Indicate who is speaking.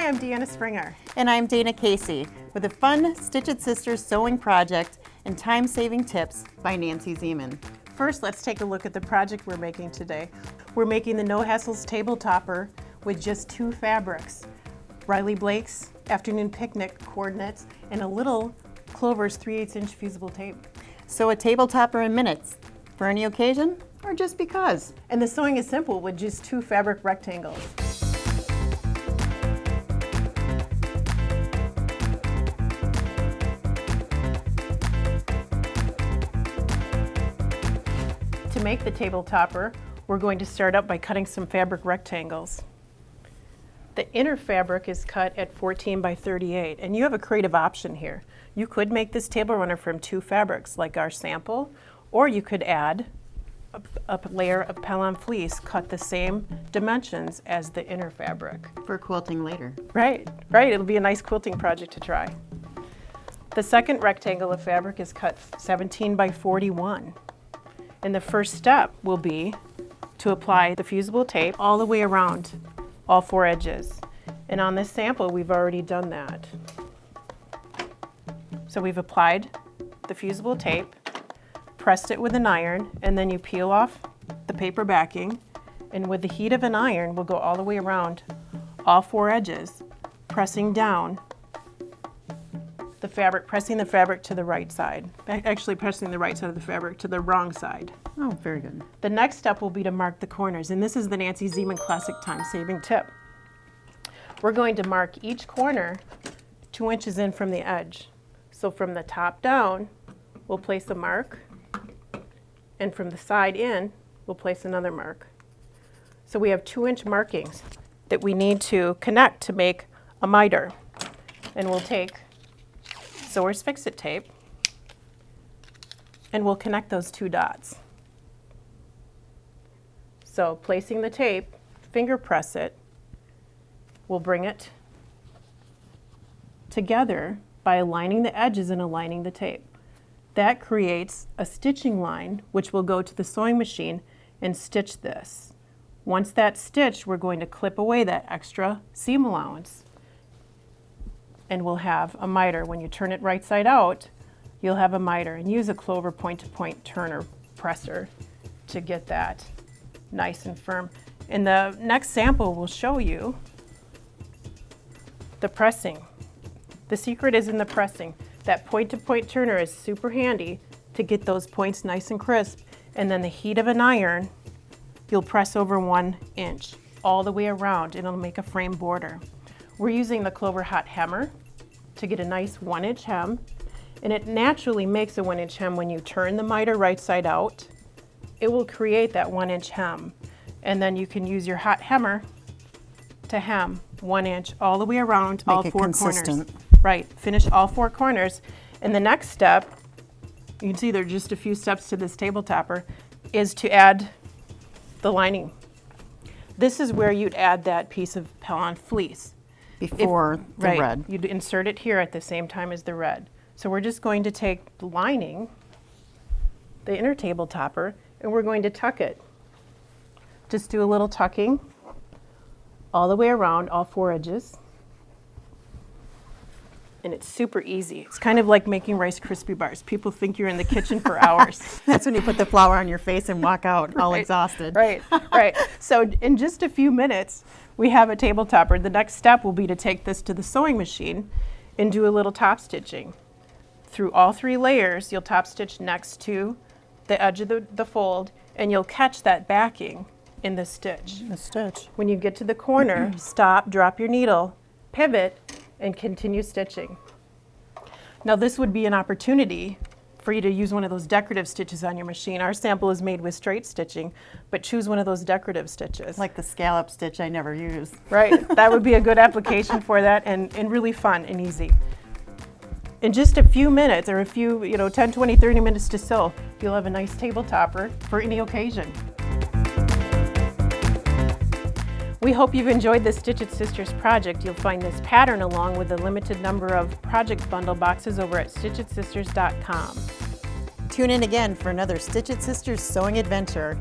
Speaker 1: Hi, I'm Deanna Springer.
Speaker 2: And I'm Dana Casey with a fun Stitch It Sisters sewing project and time-saving tips by Nancy Zieman.
Speaker 1: First, let's take a look at the project we're making today. We're making the No Hassles table topper with just 2 fabrics, Riley Blake's Afternoon Picnic coordinates and a little Clover's 3/8" fusible tape.
Speaker 2: Sew a table topper in minutes for any occasion or just because.
Speaker 1: And the sewing is simple with just 2 fabric rectangles. To make the table topper, we're going to start out by cutting some fabric rectangles. The inner fabric is cut at 14 by 38, and you have a creative option here. You could make this table runner from 2 fabrics, like our sample, or you could add a layer of Pellon fleece, cut the same dimensions as the inner fabric.
Speaker 2: For quilting later.
Speaker 1: Right. It'll be a nice quilting project to try. The second rectangle of fabric is cut 17 by 41. And the first step will be to apply the fusible tape all the way around all 4 edges. And on this sample, we've already done that. So we've applied the fusible tape, pressed it with an iron, and then you peel off the paper backing, and with the heat of an iron, we'll go all the way around all 4 edges, pressing down the fabric, pressing the fabric to the right side. Actually pressing the right side of the fabric to the wrong side.
Speaker 2: Oh, very good.
Speaker 1: The next step will be to mark the corners, and this is the Nancy Zieman Classic time-saving tip. We're going to mark each corner 2 inches in from the edge. So from the top down, we'll place a mark, and from the side in, we'll place another mark. So we have 2-inch markings that we need to connect to make a miter. And we'll take sewer's fix-it tape, and we'll connect those 2 dots. So placing the tape, finger press it, we'll bring it together by aligning the edges and aligning the tape. That creates a stitching line, which will go to the sewing machine and stitch this. Once that's stitched, we're going to clip away that extra seam allowance, and we'll have a miter. When you turn it right side out, you'll have a miter, and use a Clover point-to-point turner presser to get that nice and firm. In the next sample, we'll show you the pressing. The secret is in the pressing. That point-to-point turner is super handy to get those points nice and crisp, and then the heat of an iron, you'll press over 1 inch all the way around, and it'll make a frame border. We're using the Clover Hot Hemmer to get a nice 1-inch hem, and it naturally makes a 1-inch hem when you turn the miter right side out. It will create that 1-inch hem, and then you can use your hot hammer to hem 1 inch all the way around all 4 corners. Right, finish all 4 corners. And the next step, you can see there are just a few steps to this table topper, is to add the lining. This is where you'd add that piece of Pellon fleece.
Speaker 2: Before the red.
Speaker 1: You'd insert it here at the same time as the red. So we're just going to take the lining, the inner table topper, and we're going to tuck it. Just do a little tucking all the way around all 4 edges. And it's super easy. It's kind of like making Rice Krispie bars. People think you're in the kitchen for hours.
Speaker 2: That's when you put the flour on your face and walk out all exhausted.
Speaker 1: Right. So in just a few minutes, we have a table topper. The next step will be to take this to the sewing machine and do a little top stitching. Through all 3 layers, you'll top stitch next to the edge of the fold, and you'll catch that backing in the stitch. When you get to the corner, stop, drop your needle, pivot, and continue stitching. Now this would be an opportunity for you to use one of those decorative stitches on your machine. Our sample is made with straight stitching, but choose one of those decorative stitches.
Speaker 2: Like the scallop stitch I never use.
Speaker 1: Right, that would be a good application for that, and really fun and easy. In just a few minutes, or a few, 10, 20, 30 minutes to sew, you'll have a nice table topper for any occasion. We hope you've enjoyed the Stitch It Sisters project. You'll find this pattern along with a limited number of project bundle boxes over at stitchitsisters.com.
Speaker 2: Tune in again for another Stitch It Sisters sewing adventure.